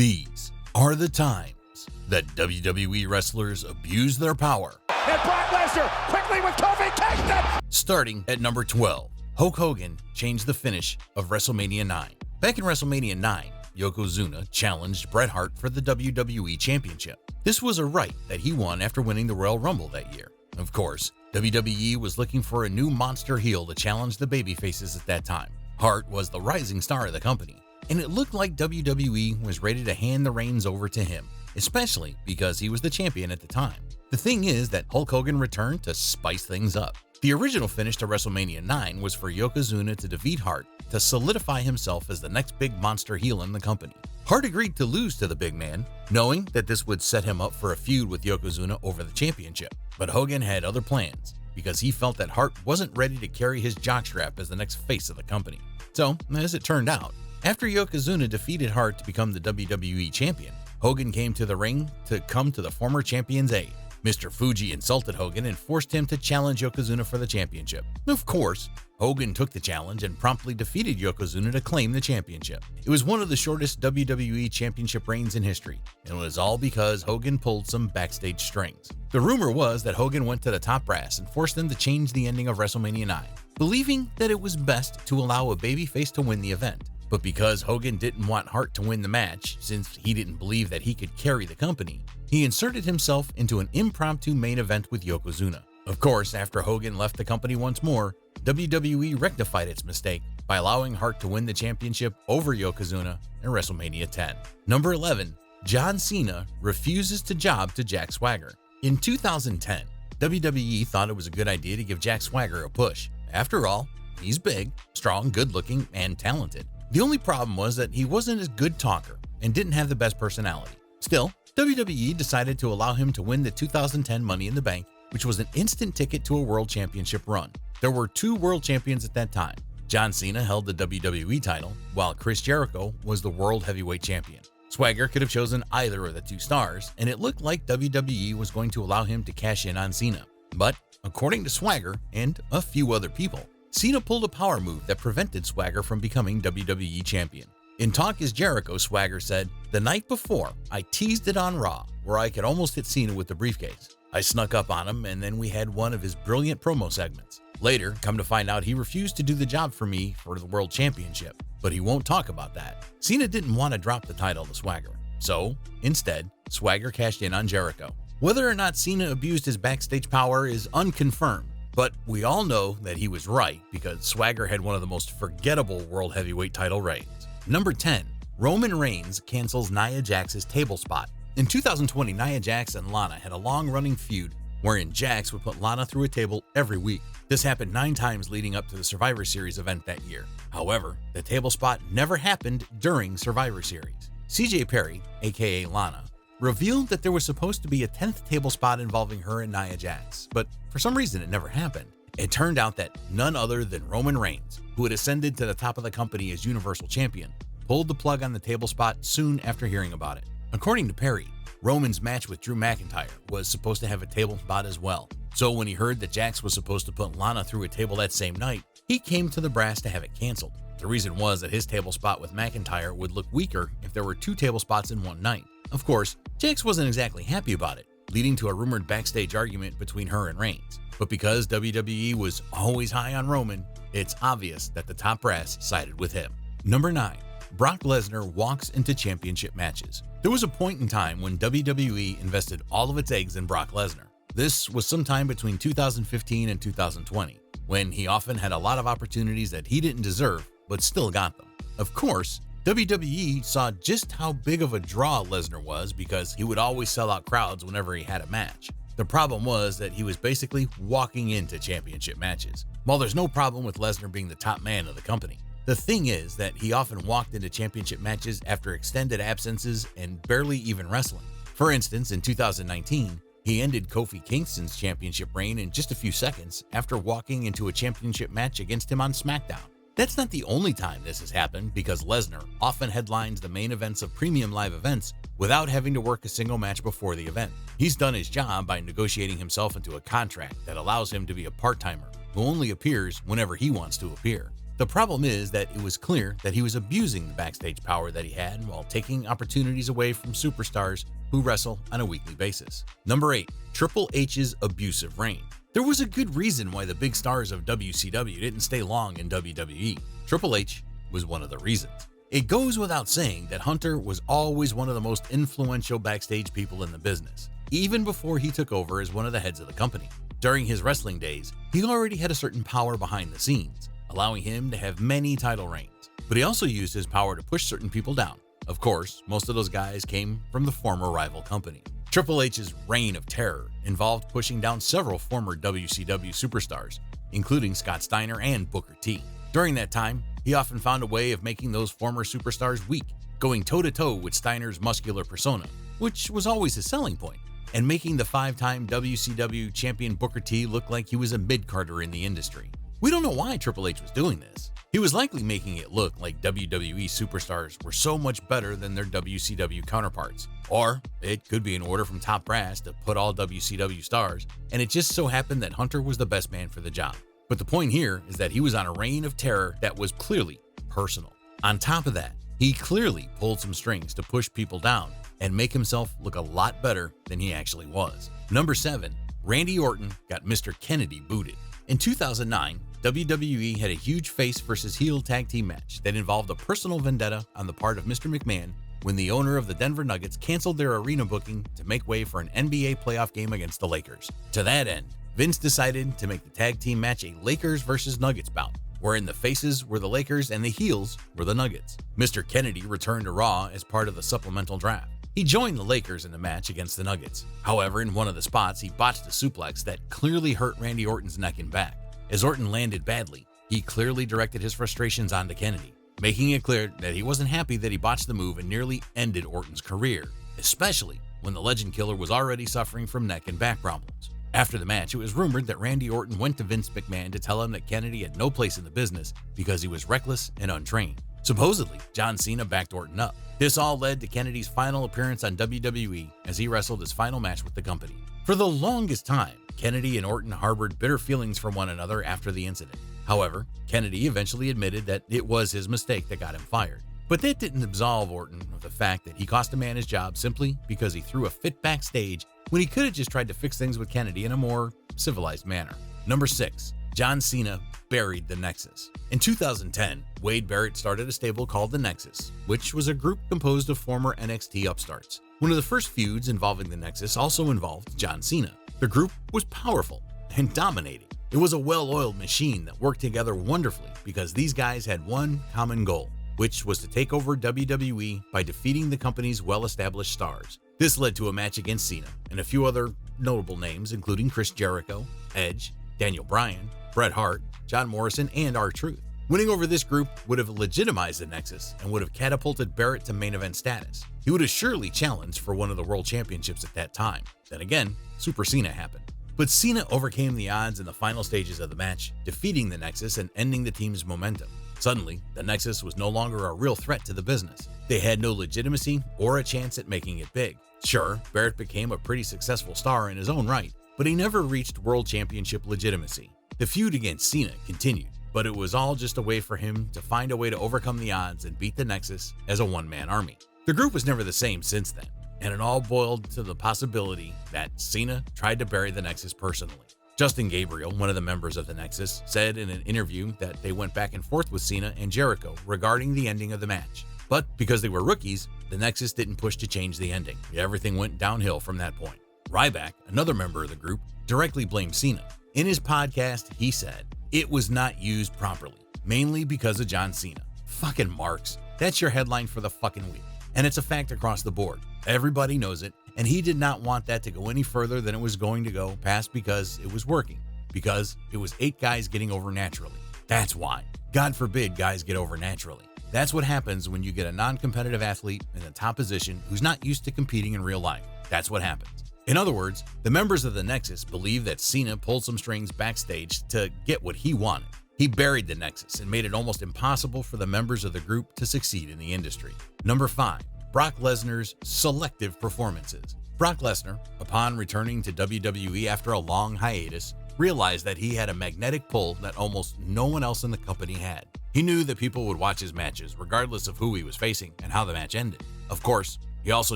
These are the times that WWE wrestlers abuse their power. And Brock Lesnar quickly with Kofi Kingston. Starting at number 12, Hulk Hogan changed the finish of WrestleMania IX. Back in WrestleMania IX, Yokozuna challenged Bret Hart for the WWE Championship. This was a right that he won after winning the Royal Rumble that year. Of course, WWE was looking for a new monster heel to challenge the babyfaces at that time. Hart was the rising star of the company, and it looked like WWE was ready to hand the reins over to him, especially because he was the champion at the time. The thing is that Hulk Hogan returned to spice things up. The original finish to WrestleMania IX was for Yokozuna to defeat Hart to solidify himself as the next big monster heel in the company. Hart agreed to lose to the big man, knowing that this would set him up for a feud with Yokozuna over the championship. But Hogan had other plans, because he felt that Hart wasn't ready to carry his jockstrap as the next face of the company. So, as it turned out, after Yokozuna defeated Hart to become the WWE champion, Hogan came to the ring to come to the former champion's aid. Mr. Fuji insulted Hogan and forced him to challenge Yokozuna for the championship. Of course, Hogan took the challenge and promptly defeated Yokozuna to claim the championship. It was one of the shortest WWE championship reigns in history, and it was all because Hogan pulled some backstage strings. The rumor was that Hogan went to the top brass and forced them to change the ending of WrestleMania IX, believing that it was best to allow a babyface to win the event. But because Hogan didn't want Hart to win the match, since he didn't believe that he could carry the company, he inserted himself into an impromptu main event with Yokozuna. Of course, after Hogan left the company once more, WWE rectified its mistake by allowing Hart to win the championship over Yokozuna in WrestleMania X. Number 11, John Cena refuses to job to Jack Swagger. In 2010, WWE thought it was a good idea to give Jack Swagger a push. After all, he's big, strong, good-looking, and talented. The only problem was that he wasn't a good talker and didn't have the best personality. Still, WWE decided to allow him to win the 2010 Money in the Bank, which was an instant ticket to a World Championship run. There were two World Champions at that time. John Cena held the WWE title, while Chris Jericho was the World Heavyweight Champion. Swagger could have chosen either of the two stars, and it looked like WWE was going to allow him to cash in on Cena. But, according to Swagger and a few other people, Cena pulled a power move that prevented Swagger from becoming WWE Champion. In Talk is Jericho, Swagger said, "The night before, I teased it on Raw, where I could almost hit Cena with the briefcase. I snuck up on him, and then we had one of his brilliant promo segments. Later, come to find out he refused to do the job for me for the World Championship, but he won't talk about that." Cena didn't want to drop the title to Swagger, so instead, Swagger cashed in on Jericho. Whether or not Cena abused his backstage power is unconfirmed, but we all know that he was right because Swagger had one of the most forgettable World Heavyweight title reigns. Number 10, Roman Reigns cancels Nia Jax's table spot. In 2020, Nia Jax and Lana had a long-running feud wherein Jax would put Lana through a table every week. This happened 9 times leading up to the Survivor Series event that year. However, the table spot never happened during Survivor Series. CJ Perry, aka Lana, revealed that there was supposed to be a 10th table spot involving her and Nia Jax, but for some reason it never happened. It turned out that none other than Roman Reigns, who had ascended to the top of the company as Universal Champion, pulled the plug on the table spot soon after hearing about it. According to Perry, Roman's match with Drew McIntyre was supposed to have a table spot as well. So when he heard that Jax was supposed to put Lana through a table that same night, he came to the brass to have it canceled. The reason was that his table spot with McIntyre would look weaker if there were 2 table spots in one night. Of course, Jax wasn't exactly happy about it, leading to a rumored backstage argument between her and Reigns. But because WWE was always high on Roman, it's obvious that the top brass sided with him. Number 9, Brock Lesnar walks into championship matches. There was a point in time when WWE invested all of its eggs in Brock Lesnar. This was sometime between 2015 and 2020, when he often had a lot of opportunities that he didn't deserve, but still got them. Of course, WWE saw just how big of a draw Lesnar was because he would always sell out crowds whenever he had a match. The problem was that he was basically walking into championship matches. While there's no problem with Lesnar being the top man of the company, the thing is that he often walked into championship matches after extended absences and barely even wrestling. For instance, in 2019, he ended Kofi Kingston's championship reign in just a few seconds after walking into a championship match against him on SmackDown. That's not the only time this has happened because Lesnar often headlines the main events of premium live events without having to work a single match before the event. He's done his job by negotiating himself into a contract that allows him to be a part-timer who only appears whenever he wants to appear. The problem is that it was clear that he was abusing the backstage power that he had while taking opportunities away from superstars who wrestle on a weekly basis. Number 8. Triple H's abusive reign. There was a good reason why the big stars of WCW didn't stay long in WWE. Triple H was one of the reasons. It goes without saying that Hunter was always one of the most influential backstage people in the business, even before he took over as one of the heads of the company. During his wrestling days, he already had a certain power behind the scenes, allowing him to have many title reigns, but he also used his power to push certain people down. Of course, most of those guys came from the former rival company. Triple H's reign of terror involved pushing down several former WCW superstars, including Scott Steiner and Booker T. During that time, he often found a way of making those former superstars weak, going toe-to-toe with Steiner's muscular persona, which was always his selling point, and making the 5-time WCW champion Booker T look like he was a mid-carder in the industry. We don't know why Triple H was doing this. He was likely making it look like WWE superstars were so much better than their WCW counterparts. Or it could be an order from top brass to put all WCW stars, and it just so happened that Hunter was the best man for the job. But the point here is that he was on a reign of terror that was clearly personal. On top of that, he clearly pulled some strings to push people down and make himself look a lot better than he actually was. Number 7. Randy Orton got Mr. Kennedy booted. In 2009, WWE had a huge face versus heel tag team match that involved a personal vendetta on the part of Mr. McMahon when the owner of the Denver Nuggets canceled their arena booking to make way for an NBA playoff game against the Lakers. To that end, Vince decided to make the tag team match a Lakers versus Nuggets bout, wherein the faces were the Lakers and the heels were the Nuggets. Mr. Kennedy returned to Raw as part of the supplemental draft. He joined the Lakers in the match against the Nuggets. However, in one of the spots, he botched a suplex that clearly hurt Randy Orton's neck and back. As Orton landed badly, he clearly directed his frustrations onto Kennedy, making it clear that he wasn't happy that he botched the move and nearly ended Orton's career, especially when the Legend Killer was already suffering from neck and back problems. After the match, it was rumored that Randy Orton went to Vince McMahon to tell him that Kennedy had no place in the business because he was reckless and untrained. Supposedly, John Cena backed Orton up. This all led to Kennedy's final appearance on WWE as he wrestled his final match with the company. For the longest time, Kennedy and Orton harbored bitter feelings for one another after the incident. However, Kennedy eventually admitted that it was his mistake that got him fired. But that didn't absolve Orton of the fact that he cost a man his job simply because he threw a fit backstage when he could have just tried to fix things with Kennedy in a more civilized manner. Number 6. John Cena buried the Nexus. In 2010, Wade Barrett started a stable called the Nexus, which was a group composed of former NXT upstarts. One of the first feuds involving the Nexus also involved John Cena. The group was powerful and dominating. It was a well-oiled machine that worked together wonderfully because these guys had one common goal, which was to take over WWE by defeating the company's well-established stars. This led to a match against Cena and a few other notable names, including Chris Jericho, Edge, Daniel Bryan, Bret Hart, John Morrison, and R-Truth. Winning over this group would have legitimized the Nexus and would have catapulted Barrett to main event status. He would have surely challenged for one of the world championships at that time. Then again, Super Cena happened. But Cena overcame the odds in the final stages of the match, defeating the Nexus and ending the team's momentum. Suddenly, the Nexus was no longer a real threat to the business. They had no legitimacy or a chance at making it big. Sure, Barrett became a pretty successful star in his own right, but he never reached world championship legitimacy. The feud against Cena continued, but it was all just a way for him to find a way to overcome the odds and beat the Nexus as a one-man army. The group was never the same since then, and it all boiled to the possibility that Cena tried to bury the Nexus personally. Justin Gabriel, one of the members of the Nexus, said in an interview that they went back and forth with Cena and Jericho regarding the ending of the match. But because they were rookies, the Nexus didn't push to change the ending. Everything went downhill from that point. Ryback, another member of the group, directly blamed Cena. In his podcast, he said, "It was not used properly, mainly because of John Cena. Fucking marks. That's your headline for the fucking week. And it's a fact across the board. Everybody knows it, and he did not want that to go any further than it was going to go past because it was working. Because it was 8 guys getting over naturally. That's why. God forbid guys get over naturally. That's what happens when you get a non-competitive athlete in the top position who's not used to competing in real life. That's what happens." In other words, the members of the Nexus believe that Cena pulled some strings backstage to get what he wanted. He buried the Nexus and made it almost impossible for the members of the group to succeed in the industry. Number 5. Brock Lesnar's selective performances. Brock Lesnar, upon returning to WWE after a long hiatus, realized that he had a magnetic pull that almost no one else in the company had. He knew that people would watch his matches regardless of who he was facing and how the match ended. Of course, he also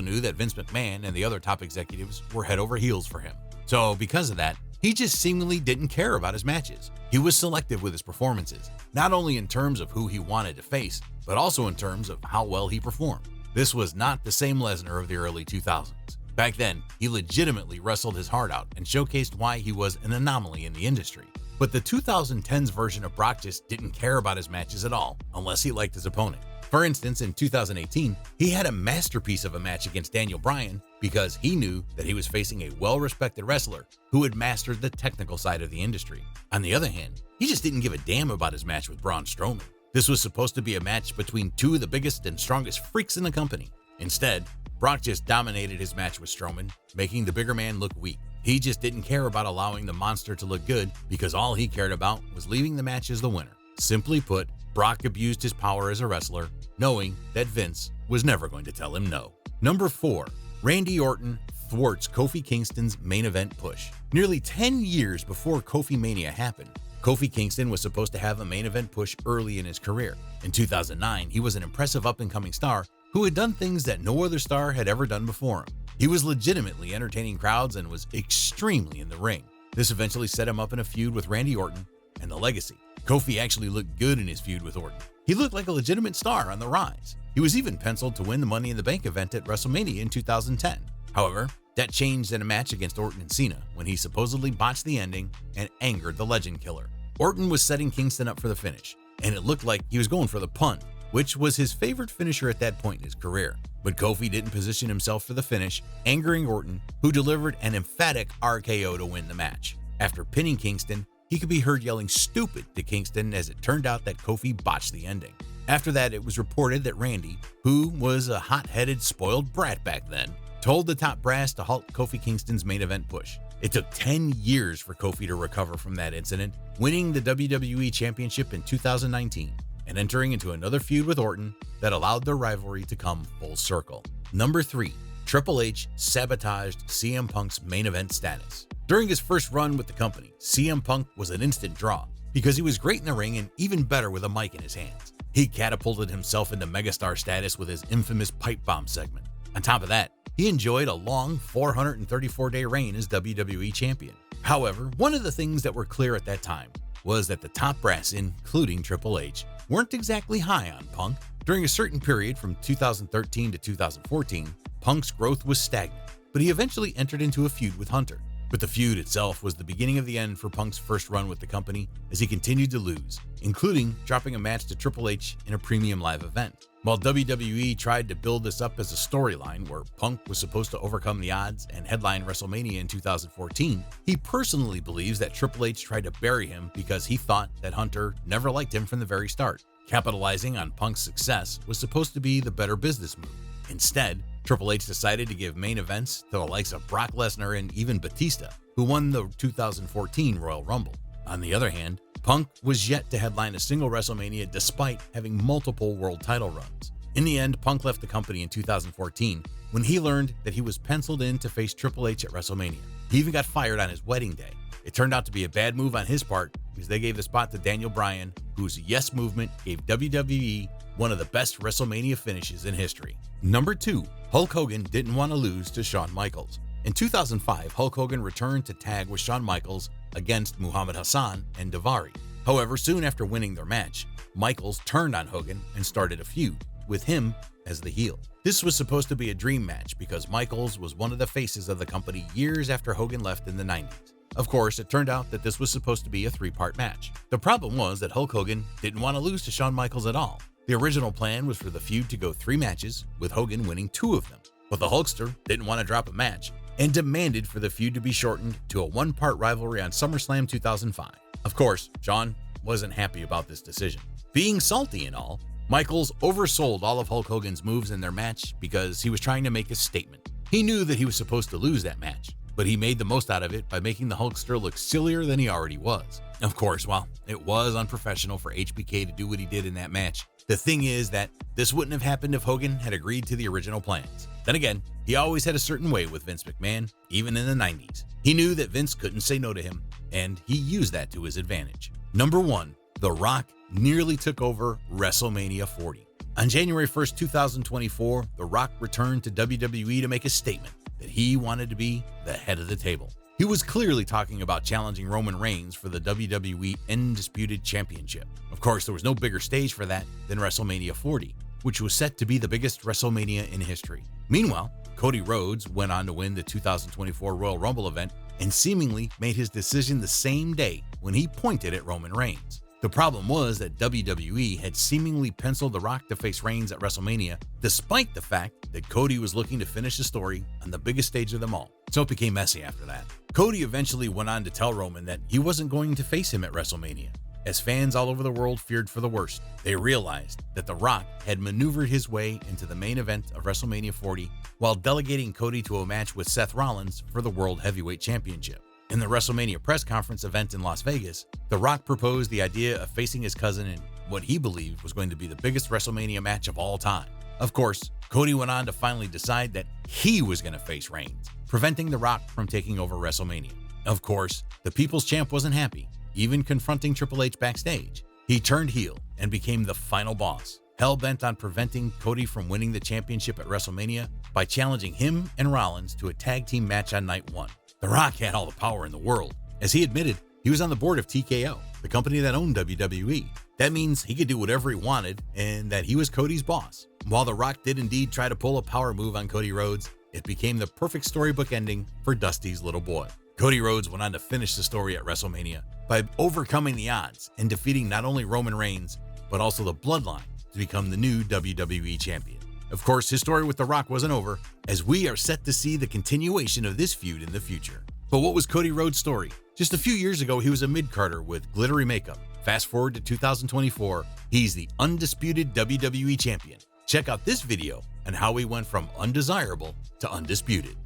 knew that Vince McMahon and the other top executives were head over heels for him. So because of that, he just seemingly didn't care about his matches. He was selective with his performances, not only in terms of who he wanted to face, but also in terms of how well he performed. This was not the same Lesnar of the early 2000s. Back then, he legitimately wrestled his heart out and showcased why he was an anomaly in the industry. But the 2010s version of Brock just didn't care about his matches at all, unless he liked his opponent. For instance, in 2018, he had a masterpiece of a match against Daniel Bryan because he knew that he was facing a well-respected wrestler who had mastered the technical side of the industry. On the other hand, he just didn't give a damn about his match with Braun Strowman. This was supposed to be a match between two of the biggest and strongest freaks in the company. Instead, Brock just dominated his match with Strowman, making the bigger man look weak. He just didn't care about allowing the monster to look good because all he cared about was leaving the match as the winner. Simply put, Brock abused his power as a wrestler, knowing that Vince was never going to tell him no. Number 4. Randy Orton thwarts Kofi Kingston's main event push. Nearly 10 years before Kofi Mania happened, Kofi Kingston was supposed to have a main event push early in his career. In 2009, he was an impressive up-and-coming star who had done things that no other star had ever done before him. He was legitimately entertaining crowds and was extremely in the ring. This eventually set him up in a feud with Randy Orton and The Legacy. Kofi actually looked good in his feud with Orton. He looked like a legitimate star on the rise. He was even penciled to win the Money in the Bank event at WrestleMania in 2010. However, that changed in a match against Orton and Cena when he supposedly botched the ending and angered the Legend Killer. Orton was setting Kingston up for the finish, and it looked like he was going for the pun, which was his favorite finisher at that point in his career. But Kofi didn't position himself for the finish, angering Orton, who delivered an emphatic RKO to win the match. After pinning Kingston, he could be heard yelling "stupid" to Kingston as it turned out that Kofi botched the ending. After that, it was reported that Randy, who was a hot-headed, spoiled brat back then, told the top brass to halt Kofi Kingston's main event push. It took 10 years for Kofi to recover from that incident, winning the WWE Championship in 2019 and entering into another feud with Orton that allowed their rivalry to come full circle. Number 3. Triple H sabotaged CM Punk's main event status. During his first run with the company, CM Punk was an instant draw because he was great in the ring and even better with a mic in his hands. He catapulted himself into megastar status with his infamous pipe bomb segment. On top of that, he enjoyed a long 434-day reign as WWE champion. However, one of the things that were clear at that time was that the top brass, including Triple H, weren't exactly high on Punk. During a certain period from 2013 to 2014, Punk's growth was stagnant, but he eventually entered into a feud with Hunter. But the feud itself was the beginning of the end for Punk's first run with the company as he continued to lose, including dropping a match to Triple H in a premium live event. While WWE tried to build this up as a storyline where Punk was supposed to overcome the odds and headline WrestleMania in 2014, he personally believes that Triple H tried to bury him because he thought that Hunter never liked him from the very start. Capitalizing on Punk's success was supposed to be the better business move. Instead, Triple H decided to give main events to the likes of Brock Lesnar and even Batista, who won the 2014 Royal Rumble. On the other hand, Punk was yet to headline a single WrestleMania despite having multiple world title runs. In the end, Punk left the company in 2014 when he learned that he was penciled in to face Triple H at WrestleMania. He even got fired on his wedding day. It turned out to be a bad move on his part because they gave the spot to Daniel Bryan, whose yes movement gave WWE one of the best WrestleMania finishes in history. Number 2. Hulk Hogan didn't want to lose to Shawn Michaels. In 2005, Hulk Hogan returned to tag with Shawn Michaels against Muhammad Hassan and Daivari. However, soon after winning their match, Michaels turned on Hogan and started a feud, with him as the heel. This was supposed to be a dream match because Michaels was one of the faces of the company years after Hogan left in the 90s. Of course, it turned out that this was supposed to be a 3-part match. The problem was that Hulk Hogan didn't want to lose to Shawn Michaels at all. The original plan was for the feud to go 3 matches, with Hogan winning 2 of them. But the Hulkster didn't want to drop a match and demanded for the feud to be shortened to a 1-part rivalry on SummerSlam 2005. Of course, Shawn wasn't happy about this decision. Being salty and all, Michaels oversold all of Hulk Hogan's moves in their match because he was trying to make a statement. He knew that he was supposed to lose that match, but he made the most out of it by making the Hulkster look sillier than he already was. Of course, while it was unprofessional for HBK to do what he did in that match, the thing is that this wouldn't have happened if Hogan had agreed to the original plans. Then again, he always had a certain way with Vince McMahon, even in the 90s. He knew that Vince couldn't say no to him, and he used that to his advantage. Number 1. The Rock nearly took over WrestleMania 40. On January 1st, 2024, The Rock returned to WWE to make a statement that he wanted to be the head of the table. He was clearly talking about challenging Roman Reigns for the WWE Undisputed Championship. Of course, there was no bigger stage for that than WrestleMania 40, which was set to be the biggest WrestleMania in history. Meanwhile, Cody Rhodes went on to win the 2024 Royal Rumble event and seemingly made his decision the same day when he pointed at Roman Reigns. The problem was that WWE had seemingly penciled The Rock to face Reigns at WrestleMania, despite the fact that Cody was looking to finish the story on the biggest stage of them all. So it became messy after that. Cody eventually went on to tell Roman that he wasn't going to face him at WrestleMania. As fans all over the world feared for the worst, they realized that The Rock had maneuvered his way into the main event of WrestleMania 40 while delegating Cody to a match with Seth Rollins for the World Heavyweight Championship. In the WrestleMania press conference event in Las Vegas, The Rock proposed the idea of facing his cousin in what he believed was going to be the biggest WrestleMania match of all time. Of course, Cody went on to finally decide that he was going to face Reigns, preventing The Rock from taking over WrestleMania. Of course, the People's Champ wasn't happy, even confronting Triple H backstage. He turned heel and became the final boss, hell-bent on preventing Cody from winning the championship at WrestleMania by challenging him and Rollins to a tag team match on night one. The Rock had all the power in the world. As he admitted, he was on the board of TKO, the company that owned WWE. That means he could do whatever he wanted and that he was Cody's boss. While The Rock did indeed try to pull a power move on Cody Rhodes, it became the perfect storybook ending for Dusty's little boy. Cody Rhodes went on to finish the story at WrestleMania by overcoming the odds and defeating not only Roman Reigns, but also the Bloodline to become the new WWE champion. Of course, his story with The Rock wasn't over, as we are set to see the continuation of this feud in the future. But what was Cody Rhodes' story? Just a few years ago, he was a mid-carder with glittery makeup. Fast forward to 2024, he's the undisputed WWE champion. Check out this video on how he went from undesirable to undisputed.